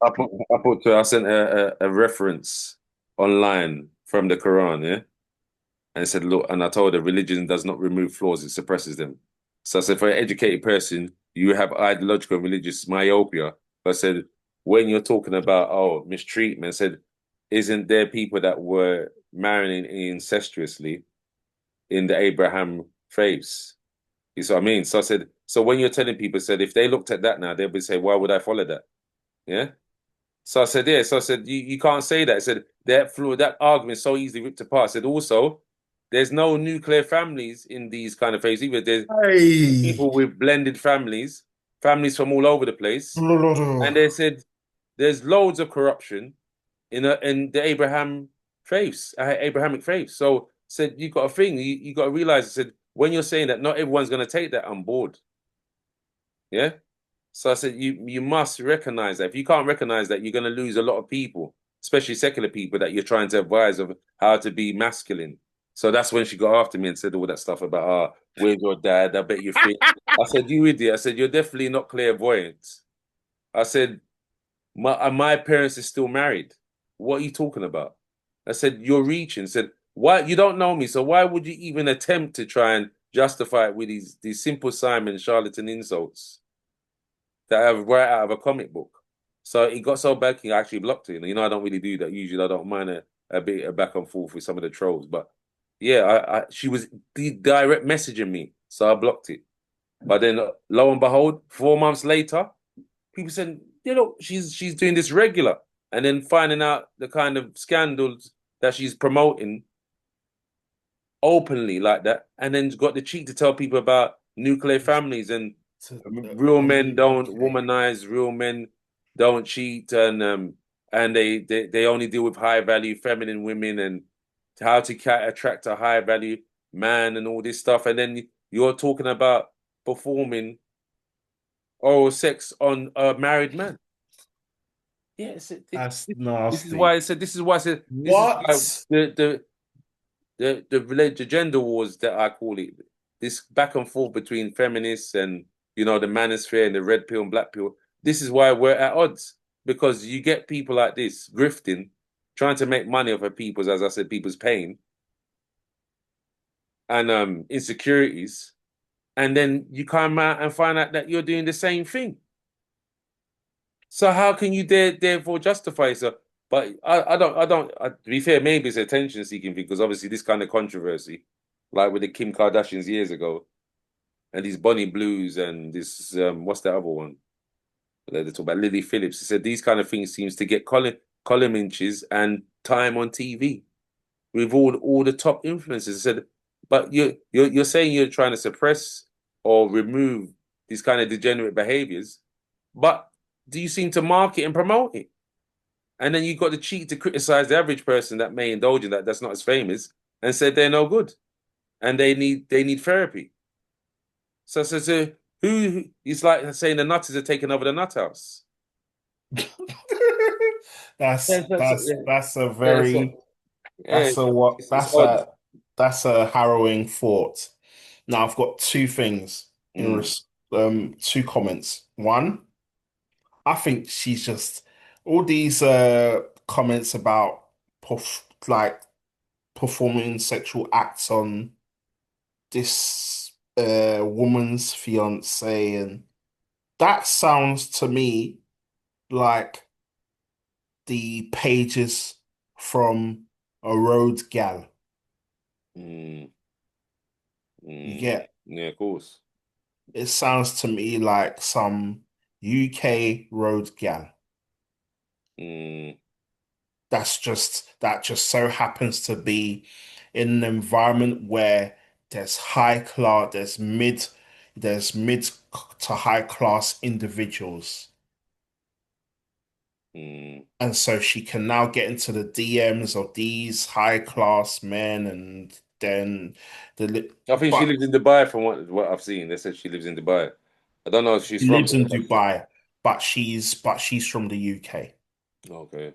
I sent a reference online from the Quran, yeah, and it said, look, and I told her religion does not remove flaws; it suppresses them. So I said, for an educated person, you have ideological and religious myopia. But I said, when you're talking about mistreatment, I said, isn't there people that were marrying incestuously in the Abraham faiths? You see what I mean? So I said, so when you're telling people, I said, if they looked at that now, they'll be say, why would I follow that? Yeah. So I said, yeah. So I said, you can't say that. I said, that argument is so easily ripped apart. I said, also, there's no nuclear families in these kind of phases either. There's Hey, people with blended families, families from all over the place. And they said, there's loads of corruption in the Abrahamic faiths. So said, you got a thing, you got to realize, I said, when you're saying that, not everyone's going to take that on board. Yeah. So I said, you must recognize that. If you can't recognize that, you're going to lose a lot of people, especially secular people that you're trying to advise of how to be masculine. So that's when she got after me and said all that stuff about, where's your dad? I bet you think. I said, you idiot. I said, you're definitely not clairvoyant. I said, my parents are still married. What are you talking about? I said, you're reaching. I said, why? You don't know me. So why would you even attempt to try and justify it with these simple Simon charlatan insults? That I right out of a comic book. So it got so bad, he actually blocked it. You know, I don't really do that. Usually, I don't mind a bit of back and forth with some of the trolls. But yeah, she was direct messaging me, so I blocked it. But then, lo and behold, 4 months later, people said, you know, she's doing this regular, and then finding out the kind of scandals that she's promoting openly like that, and then got the cheek to tell people about nuclear families and real men don't okay. womanize, real men don't cheat, and they only deal with high value feminine women and how to attract a high value man and all this stuff, and then you're talking about performing oral sex on a married man. Yes, That's this is why I nasty. said this is why I said this is why What? the gender wars that I call it, this back and forth between feminists and the manosphere and the red pill and black pill. This is why we're at odds because you get people like this grifting, trying to make money off of people's, as I said, people's pain and insecurities, and then you come out and find out that you're doing the same thing. So how can you therefore justify yourself? But to be fair, maybe it's attention seeking thing because obviously this kind of controversy, like with the Kim Kardashians years ago, and these Bonnie Blues and this what's the other one? They talk about Lily Phillips. He said these kind of things seems to get column inches and time on TV with all the top influencers. I said, but you're saying you're trying to suppress or remove these kind of degenerate behaviors, but do you seem to market and promote it? And then you got the cheek to criticize the average person that may indulge in that's not as famous and said they're no good and they need therapy. So who it's like saying the nutters are taking over the nut house. That's Yeah, so, that's yeah, that's a yeah, so, very yeah, it's that's odd. a harrowing thought. Now I've got two things Mm, two comments. One, I think she's just all these comments about like performing sexual acts on this woman's fiance, and that sounds to me like the pages from a road gal. mm, You mm. get Yeah, of course. it sounds to me like some UK road gal. Mm, That just so happens to be in an environment where there's high class, there's mid to high class individuals. mm. And so she can now get into the DMs of these high class men, and then I think she but lives in Dubai from what I've seen. They said she lives in Dubai. I don't know if she's she from lives there. in Dubai, but she's from the UK. Okay.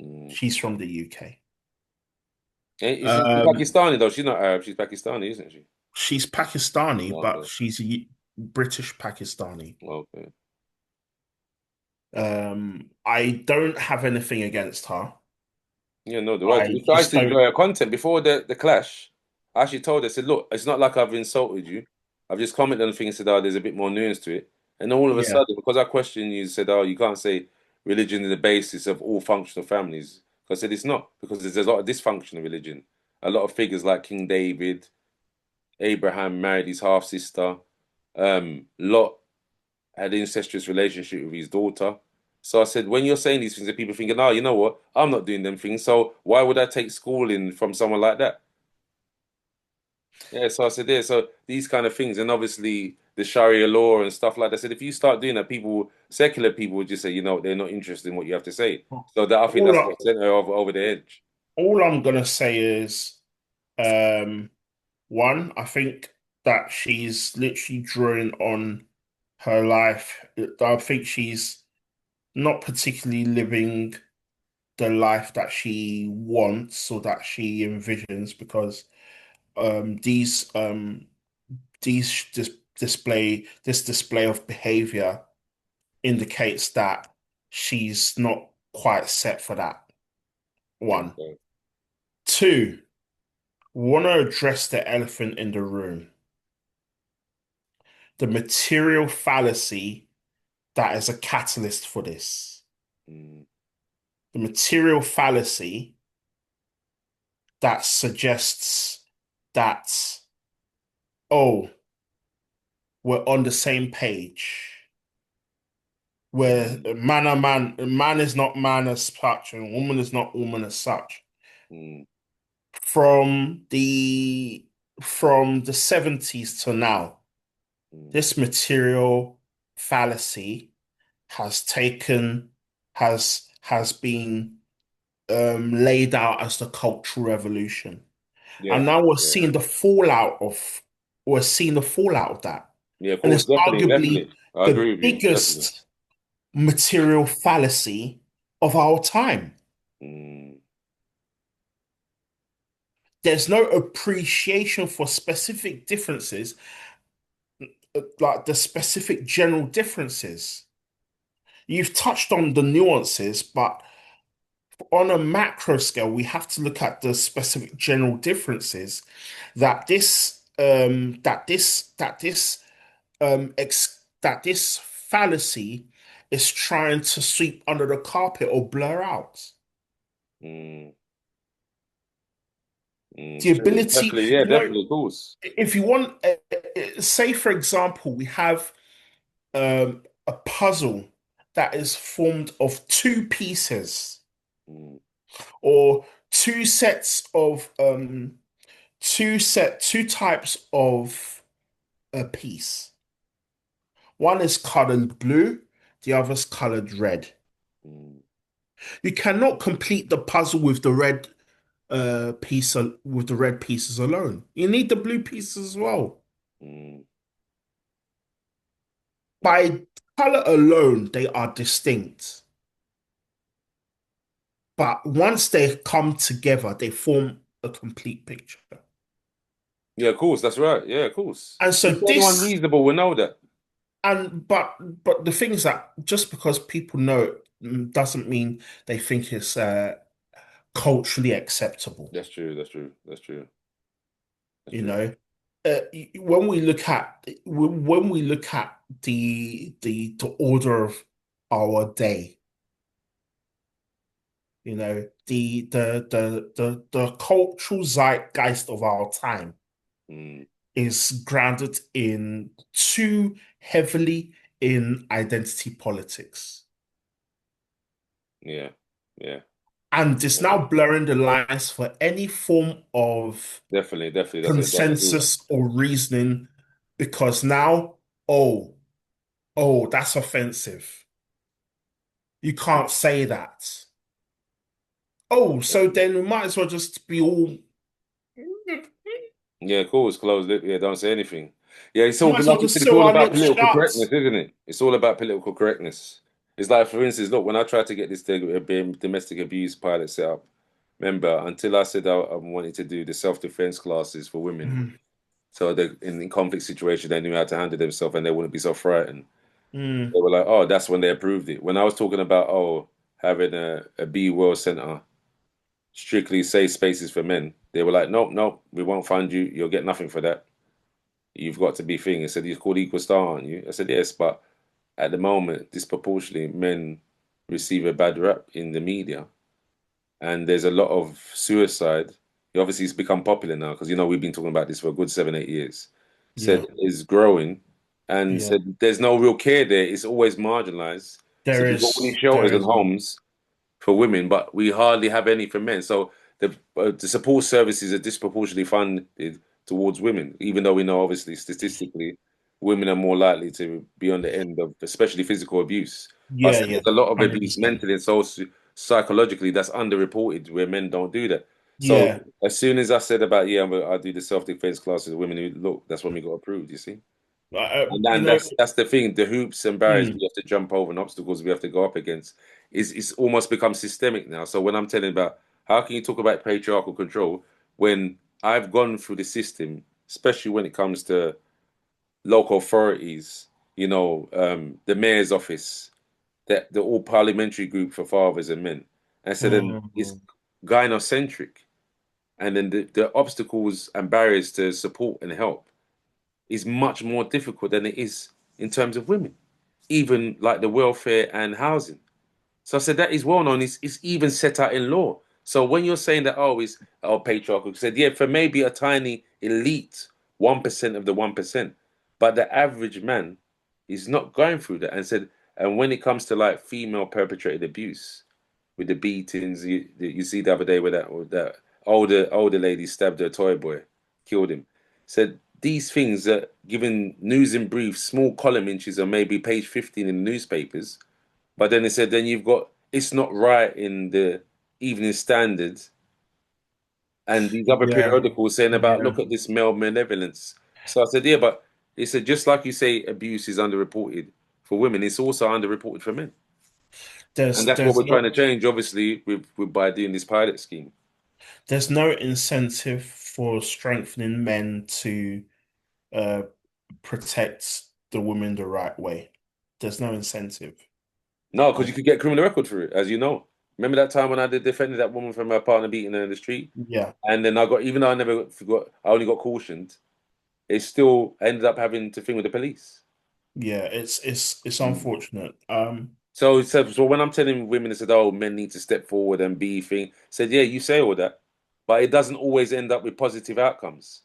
Mm. She's from the UK. She's Um, Pakistani though. She's not Arab. She's Pakistani, isn't she? she's Pakistani, but Okay. she's British Pakistani. Okay. I don't have anything against her. Yeah, no, the right. I If I used just to don't. enjoy her content before the clash, I actually told her, I said, look, it's not like I've insulted you. I've just commented on the thing and said, oh, there's a bit more nuance to it. And all of a Yeah. sudden, because I questioned you, said, oh, you can't say religion is the basis of all functional families. 'Cause I said it's not, because there's a lot of dysfunctional religion. A lot of figures like King David, Abraham married his half sister. Lot had an incestuous relationship with his daughter. So I said, when you're saying these things, and people thinking, oh, you know what? I'm not doing them things. So why would I take schooling from someone like that? Yeah. So I said, yeah. So these kind of things, and obviously the Sharia law and stuff like that. I said, if you start doing that, secular people would just say, you know, they're not interested in what you have to say. So that I think All that's I, what sent her over the edge. all I'm gonna say is, um, one, I think that she's literally drawing on her life. I think she's not particularly living the life that she wants or that she envisions because um, these um, this display of behavior indicates that she's not quite set for that. One. Okay. Two, want to address the elephant in the room, the material fallacy that is a catalyst for this. Mm, The material fallacy that suggests that, oh, we're on the same page. Where mm, man is not man as such, and woman is not woman as such. mm, From the from the 70s to now, mm. this material fallacy has taken has been laid out as the Cultural Revolution. Yeah. And now Yeah. we're seeing the fallout of that. Yeah. Of And course. it's Definitely. arguably Definitely. I the agree with you. Definitely. biggest material fallacy of our time. Mm, There's no appreciation for specific differences, like the specific general differences. You've touched on the nuances, but on a macro scale, we have to look at the specific general differences that this fallacy is trying to sweep under the carpet or blur out. mm, The true. ability, Definitely. Yeah. Definitely. Of course. if you want, say for example, we have a puzzle that is formed of two pieces Mm, or two types of a piece. One is colored blue, the other's colored red. mm, You cannot complete the puzzle with the red with the red pieces alone. You need the blue pieces as well. mm. By color alone, they are distinct. But once they come together, they form a complete picture. Yeah, of course, that's right. Yeah, of course. And so If anyone this reasonable will know that. and but the thing is that just because people know it doesn't mean they think it's culturally acceptable. That's true. That's true. That's true. That's You true. know, when we look at the order of our day, you know, the cultural zeitgeist of our time Mm, is grounded in too heavily in identity politics. yeah. Yeah. And it's Yeah. now blurring the lines for any form of Definitely. Definitely. That's a truth. consensus or reasoning because now, oh, oh, that's offensive. You can't say that. Oh, so Definitely. then we might as well just be all, Yeah, of course. Close lip. Yeah, don't say anything. Yeah, it's all might as well like you just said, it's sew all our about lips political shut. correctness, isn't it? It's all about political correctness. It's like, for instance, look, when I tried to get this domestic abuse pilot set up, remember, until I said I wanted to do the self-defense classes for women. Mhm. So they in conflict situation, they knew how to handle themselves and they wouldn't be so frightened. Mm, They were like, oh, that's when they approved it. When I was talking about, oh, having a B World Center, strictly safe spaces for men, they were like, nope, nope, we won't fund you. You'll get nothing for that. You've got to be thing. I said, you're called Equal Star, aren't you? I said, yes, but at the moment, disproportionately, men receive a bad rap in the media. And there's a lot of suicide. Obviously, it's become popular now because, we've been talking about this for a good 7, 8 years. Said yeah, is growing and yeah. said there's no real care there. It's always marginalized. So There you've got all these is, shelters there and is. homes for women, but we hardly have any for men. So the support services are disproportionately funded towards women, even though we know obviously statistically women are more likely to be on the end of especially physical abuse. But I Yeah, said yeah, there's a lot of abuse 100%. mentally and psychologically that's underreported where men don't do that. So Yeah, as soon as I said about I'll do the self-defense classes, women who look, that's when we got approved, you see. And you then know, that's the thing. The hoops and barriers we mm, have to jump over and obstacles we have to go up against is almost become systemic now. So when I'm telling about how can you talk about patriarchal control when I've gone through the system, especially when it comes to local authorities, the mayor's office, the all parliamentary group for fathers and men, and so then it's mm, gynocentric, and then the obstacles and barriers to support and help is much more difficult than it is in terms of women, even like the welfare and housing. So I said that is well known. It's even set out in law. So when you're saying that, oh, it's patriarchal, I said, yeah, for maybe a tiny elite 1% of the 1%, but the average man is not going through that. And said, and when it comes to like female perpetrated abuse with the beatings, you see the other day where that older lady stabbed her toy boy, killed him. Said these things are given news in brief, small column inches, or maybe page 15 in the newspapers, but then they said, then you've got it's not right in the Evening Standard and these other yeah, periodicals saying about yeah. look at this male malevolence. So I said, yeah, but it said just like you say, abuse is underreported for women, it's also underreported for men, and that's what There's we're trying not to change, obviously, with by doing this pilot scheme. there's no incentive for strengthening men to uh protect the women the right way. There's no incentive. No, because Uh, you could get criminal record for it, as you know. Remember that time when I did defended that woman from her partner beating her in the street, yeah, and then I got even though I never forgot, I only got cautioned. It still ended up having to thing with the police. yeah. It's Mm. unfortunate. So when I'm telling women, they said, "Oh, men need to step forward and be thing," said, "Yeah, you say all that, but it doesn't always end up with positive outcomes."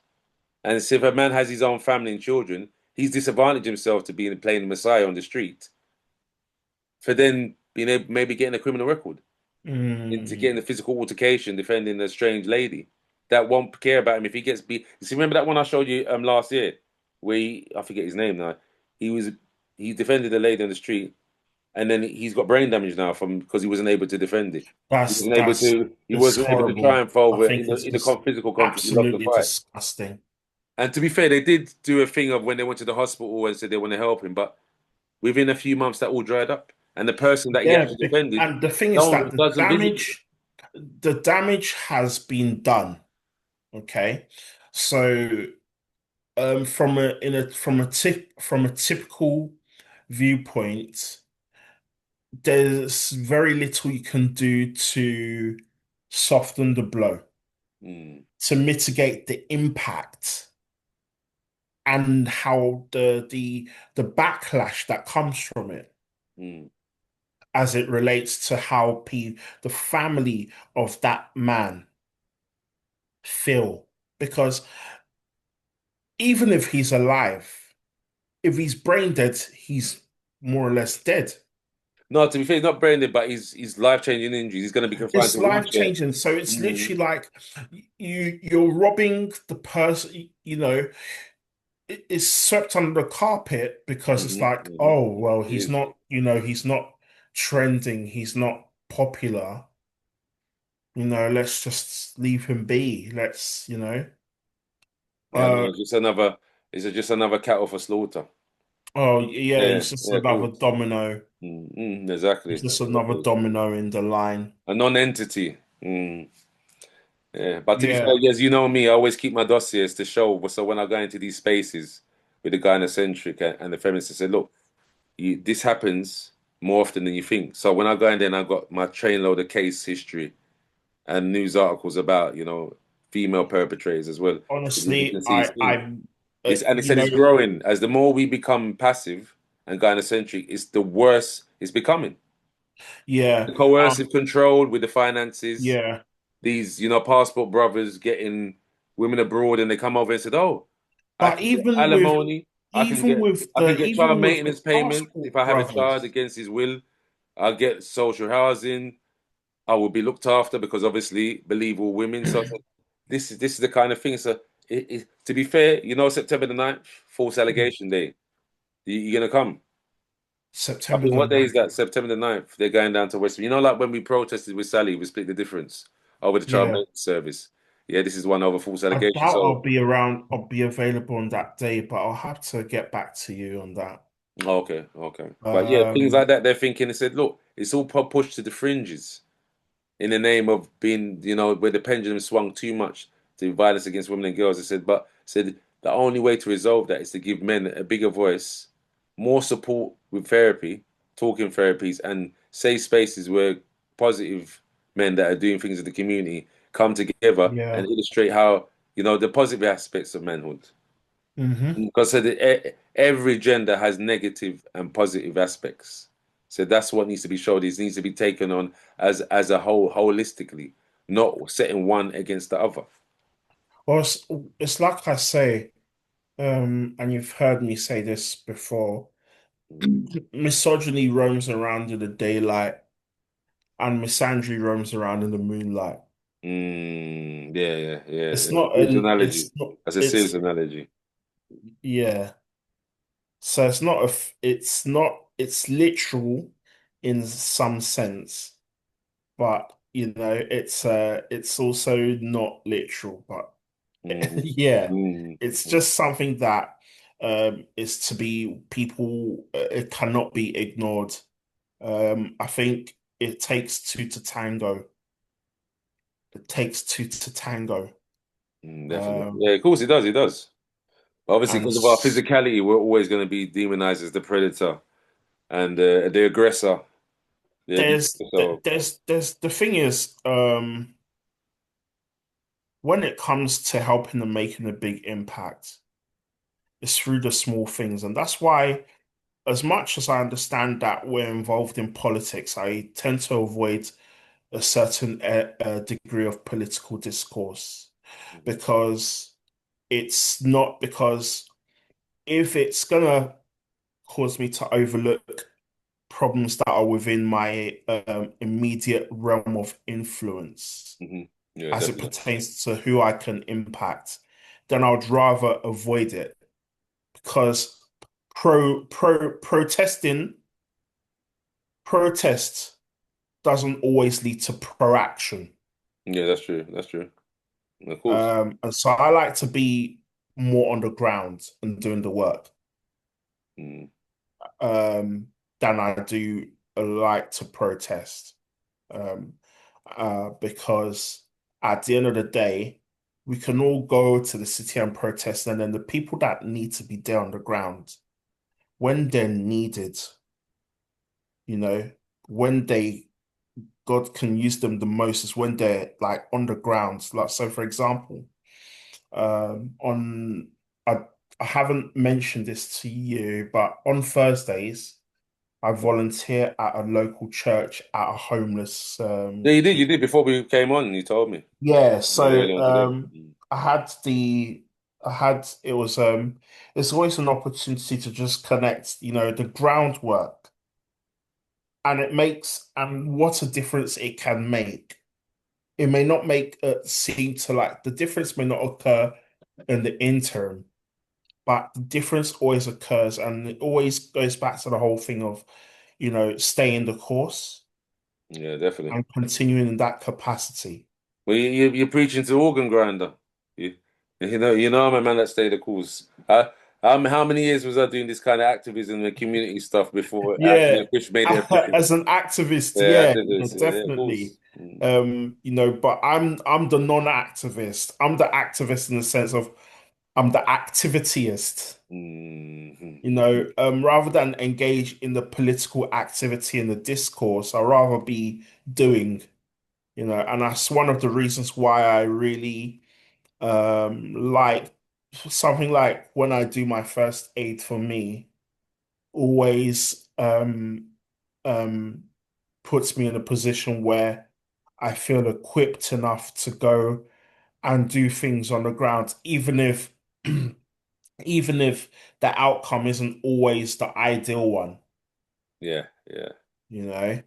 And so if a man has his own family and children, he's disadvantaged himself to being playing the Messiah on the street for then being able, maybe getting a criminal record into mm, getting a physical altercation, defending a strange lady that won't care about him if he gets beat. You see, remember that one I showed you last year, where I forget his name now. He was he defended a lady on the street and then he's got brain damage now from because he wasn't able to defend it. He wasn't able that's to. He it's wasn't able to horrible. triumph I over think it's in the just physical conflict. He lost the absolutely fight. disgusting. And to be fair, they did do a thing of when they went to the hospital and said they want to help him, but within a few months that all dried up. And the person that he Yeah, actually defended and the thing is no that doesn't visit him. the damage has been done. Okay, so from a typical viewpoint, there's very little you can do to soften the blow, Mm, to mitigate the impact and how the backlash that comes from it mm, as it relates to how the family of that man feel. Because even if he's alive, if he's brain dead, he's more or less dead. no, to be fair, he's not brain dead, but he's life changing injuries. He's going to be confined It's to a life wheelchair. changing. So it's Mm, literally like you're robbing the person, it's swept under the carpet because it's hmm like, hmm oh, well, It is. he's not trending, he's not popular. Let's just leave him be. Yeah, no, Uh, it's just another cattle for slaughter. oh yeah, Yeah, he's just yeah, of another course. domino. He's Exactly. just Of another course. domino in the line. A non-entity. Yeah, but to be fair, Yeah. as you know me, I always keep my dossiers to show. So when I go into these spaces with the gynocentric and the feminists, I say, look, this happens more often than you think. So when I go in there and I got my trainload of case history and news articles about, female perpetrators as well. You Honestly, can see and it you said know, it's growing as the more we become passive and gynocentric, it's the worse it's becoming. yeah, The coercive control with the finances, yeah. these, passport brothers getting women abroad and they come over and said, "Oh, I But can get alimony, I can get child even with the maintenance payments if passport I have a child brothers, against his will. I'll get social housing. I will be looked after because obviously believe all women." So I said, this is the kind of thing. So to be fair, September the 9th, false allegation day. You're gonna come. I September think the what day is 9th. that? September the 9th. They're going down to West. Like when we protested with Sally, we split the difference over the child Yeah. maintenance service. Yeah, this is one over false I allegation. doubt So I'll be available on that day, but I'll have to get back to you on that. okay, okay. But yeah, things Um, like that, they're thinking, they said, look, it's all pushed to the fringes in the name of being, where the pendulum swung too much to violence against women and girls. They said the only way to resolve that is to give men a bigger voice, more support with therapy, talking therapies, and safe spaces where positive men that are doing things in the community come together and yeah. illustrate how, the positive aspects of manhood. Hmm. Because every gender has negative and positive aspects. So that's what needs to be showed. It needs to be taken on as a whole, holistically, not setting one against the other. Well, it's like I say, and you've heard me say this before. Misogyny roams around in the daylight, and misandry roams around in the moonlight. Yeah, yeah, yeah. It's That's a not serious an, analogy. it's not, That's a serious analogy. yeah. So it's not it's literal in some sense, but it's also not literal, but Mm, yeah, mm, it's just something that is to be people, it cannot be ignored. I think it takes two to tango. It takes two to tango. definitely. Um, Yeah, of course it does. It does. But obviously, and because of our physicality, we're always going to be demonized as the predator and the aggressor. So. there's the thing is, when it comes to helping and making a big impact, it's through the small things. And that's why, as much as I understand that we're involved in politics, I tend to avoid a certain degree of political discourse Mhm, because it's not because if it's gonna cause me to overlook problems that are within my immediate realm of influence mhm. Yeah, as it definitely. pertains to who I can impact, then I would rather avoid it because protesting protest doesn't always lead to pro-action. Yeah, that's true. That's true. Of course. And so I like to be more on the ground and doing the work Mm, um, than I do like to protest. Um, because at the end of the day, we can all go to the city and protest, and then the people that need to be there on the ground, when they're needed, you know, when they God can use them the most is when they're like on the ground. Like so, for example, on I haven't mentioned this to you, but on Thursdays, I volunteer at a local church at a homeless yeah, you did. You kid. did before we came on. You told me Yeah, earlier so on today. I had the I had it was it's always an opportunity to just connect, the groundwork and it makes and what a difference it can make. It may not make it seem to like the difference may not occur in the interim, but the difference always occurs and it always goes back to the whole thing of, staying the course Yeah, definitely. and continuing in that capacity. Well, you're preaching to organ grinder. You, I'm a man that stayed the course. How many years was I doing this kind of activism and community stuff before actually Yeah, made it official? as an activist, Yeah, yeah, activists. Yeah, of definitely. course. Mm. But I'm the non-activist. I'm the activist in the sense of I'm the activityist. Mhm. Rather than engage in the political activity and the discourse, I'd rather be doing, and that's one of the reasons why I really like something like when I do my first aid for me, always um puts me in a position where I feel equipped enough to go and do things on the ground, even if even if the outcome isn't always the ideal one, Yeah, yeah. you know?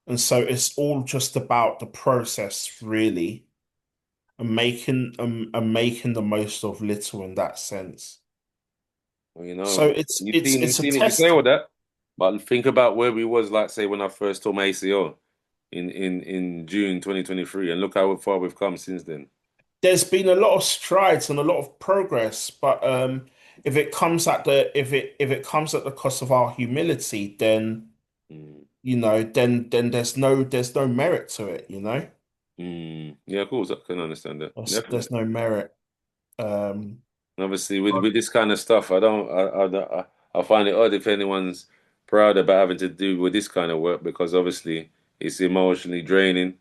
And so it's all just about the process, really, and making the most of little in that sense. Well, So it's it's you've it's a seen it. You say test. all that, but think about where we was, like, say, when I first tore my ACL in June 2023, and look how far we've come since then. There's been a lot of strides and a lot of progress, but if it comes at the cost of our humility, then Mm. then there's no merit to it. Mm. Yeah, of course, I can understand that. There's Definitely. no merit. Um, And obviously, with this kind of stuff, I find it odd if anyone's proud about having to do with this kind of work because obviously it's emotionally draining.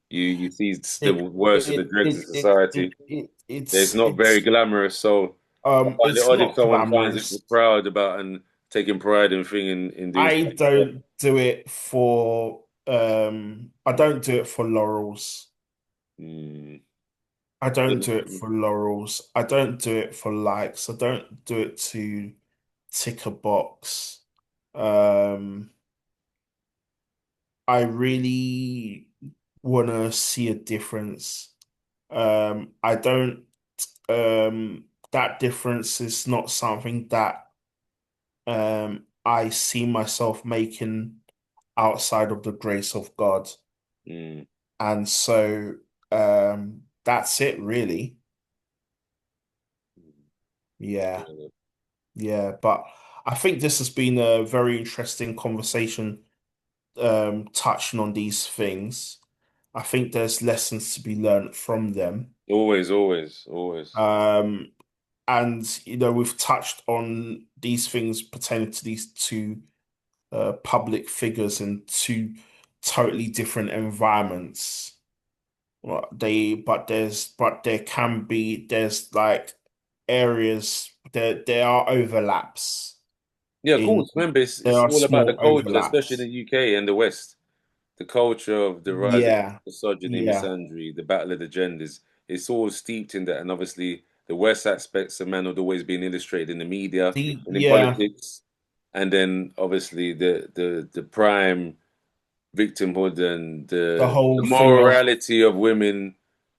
You see the it worst of the it dregs of it it it, society. it It's it's not very it's glamorous, so I find it it's odd if not someone finds it glamorous. proud about and taking pride in thing in doing I stuff like that. don't do it for I don't do it for laurels. Mm. I don't do it for laurels. I don't do it for likes. I don't do it to tick a box. Um, I really want to see a difference. I don't, that difference is not something that I see myself making outside of the grace of God. Mm. And so that's it really. Yeah. Mm. Yeah, but I think this has been a very interesting conversation, touching on these things. I think there's lessons to be learned from them. Always, always, always. Um, and we've touched on these things pertaining to these two public figures in two totally different environments. But there can be there's like areas there are overlaps Yeah, of in course. Remember, there it's are all about the small culture, especially in overlaps. the UK and the West. The culture of the rise of Yeah, misogyny, yeah. misandry, the battle of the genders. It's all steeped in that, and obviously the West aspects of manhood always being illustrated in the media and in Yeah, politics, and then obviously the prime victimhood and the the whole thing of morality of women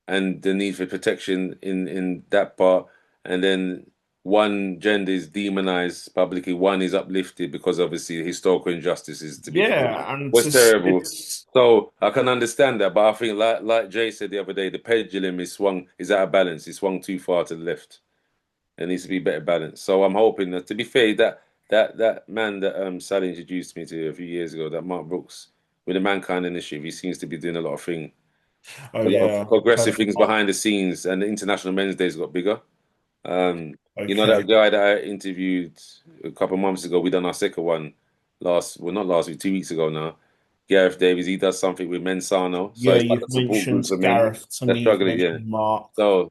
and the need for protection in that part, and then one gender is demonized publicly, one is uplifted because obviously historical injustices, to be fair, yeah, and was terrible. it's So I can understand that, but I think like Jay said the other day, the pendulum is out of balance. It swung too far to the left. There needs to be better balance. So I'm hoping that, to be fair, that man that Sally introduced me to a few years ago, that Mark Brooks, with the Mankind Initiative, he seems to be doing oh a lot of yeah, I've heard progressive of things Mark. behind the scenes, and the International Men's Day's got bigger. You know that Okay, guy that I interviewed a couple of months ago. We done our second one not last week, 2 weeks ago now. Gareth Davies, he does something with Mensano, so yeah, it's like you've a support group mentioned for men Gareth to that's me, you've struggling. Yeah, mentioned Mark. so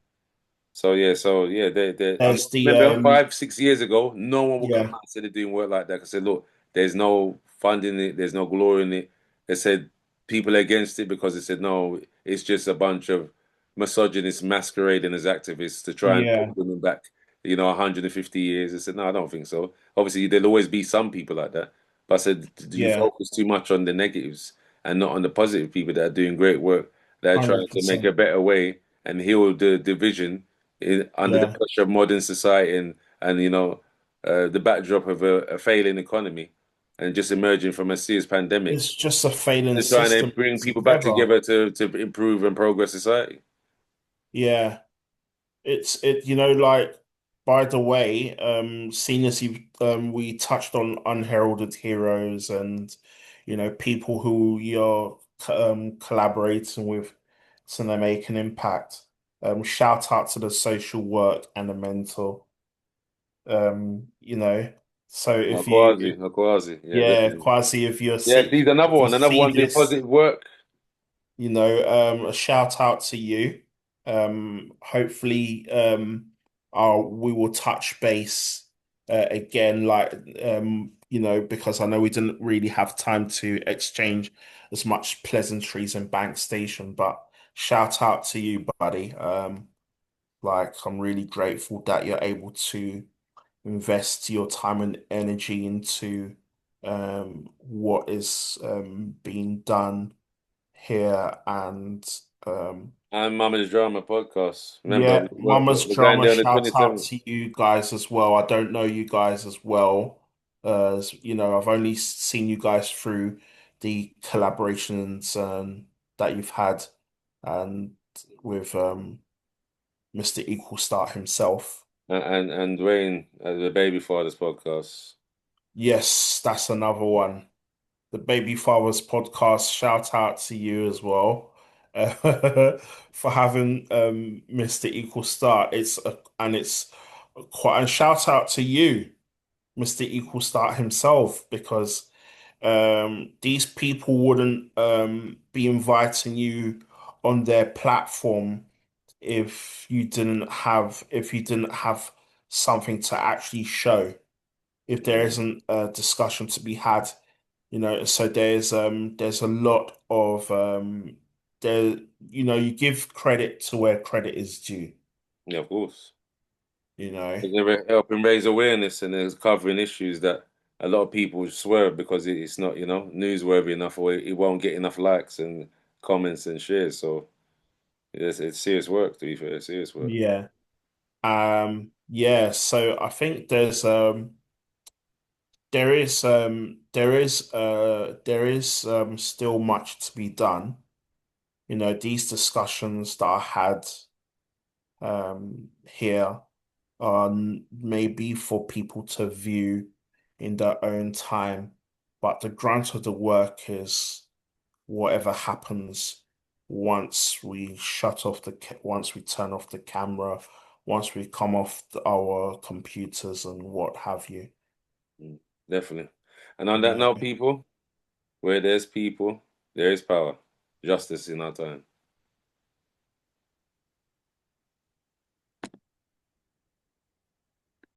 they. I There's the remember 5, 6 years ago, no one would come yeah, out and say they're doing work like that. I said, look, there's no fund in it, there's no glory in it. They said people are against it because they said no, it's just a bunch of misogynists masquerading as activists to try and push yeah, women back, 150 years. I said, no, I don't think so. Obviously, there'll always be some people like that. But I said, do you yeah, focus too much on the negatives and not on the positive people that are doing great work, that are trying to make 100%. a better way and heal the division under the Yeah, pressure of modern society and the backdrop of a failing economy and just emerging from a serious pandemic. it's just a failing They're trying to system bring people back together. together to improve and progress society. Yeah. Like, by the way, seeing as we touched on unheralded heroes and people who you're collaborating with so they make an impact. Shout out to the social work and the mental. You know, so if Quasi, you, quasi, yeah, yeah, definitely. Quasi, if you Yeah, see, see, if you another see one doing this, positive work. a shout out to you. Hopefully, we will touch base again, like because I know we didn't really have time to exchange as much pleasantries in Bank Station, but shout out to you, buddy. Like I'm really grateful that you're able to invest your time and energy into what is being done here and And Mama's Drama podcast. Remember, yeah, Mama's we're going Drama, there on the shout out 27th. to you guys as well. I don't know you guys as well. As you know, I've only seen you guys through the collaborations that you've had and with Mr. Equal Start himself. And Dwayne, the Baby Fathers podcast. Yes, that's another one. The Baby Fathers podcast. Shout out to you as well for having Mr. Equal Start. It's quite a shout out to you, Mr. Equal Start himself, because these people wouldn't be inviting you on their platform if you didn't have something to actually show. If there Mm, isn't a discussion to be had, so there's a lot of there you give credit to where credit is due, yeah, of course. you know. They're helping raise awareness and it's covering issues that a lot of people swear because it's not, newsworthy enough or it won't get enough likes and comments and shares. So it's serious work, to be fair, it's serious work. Yeah. Yeah, so I think there is still much to be done. These discussions that I had here are maybe for people to view in their own time, but the grunt of the work is whatever happens once we turn off the camera, once we come off our computers and what have you. Mm, definitely. And on that Yeah. note, people, where there's people, there is power. Justice in our time.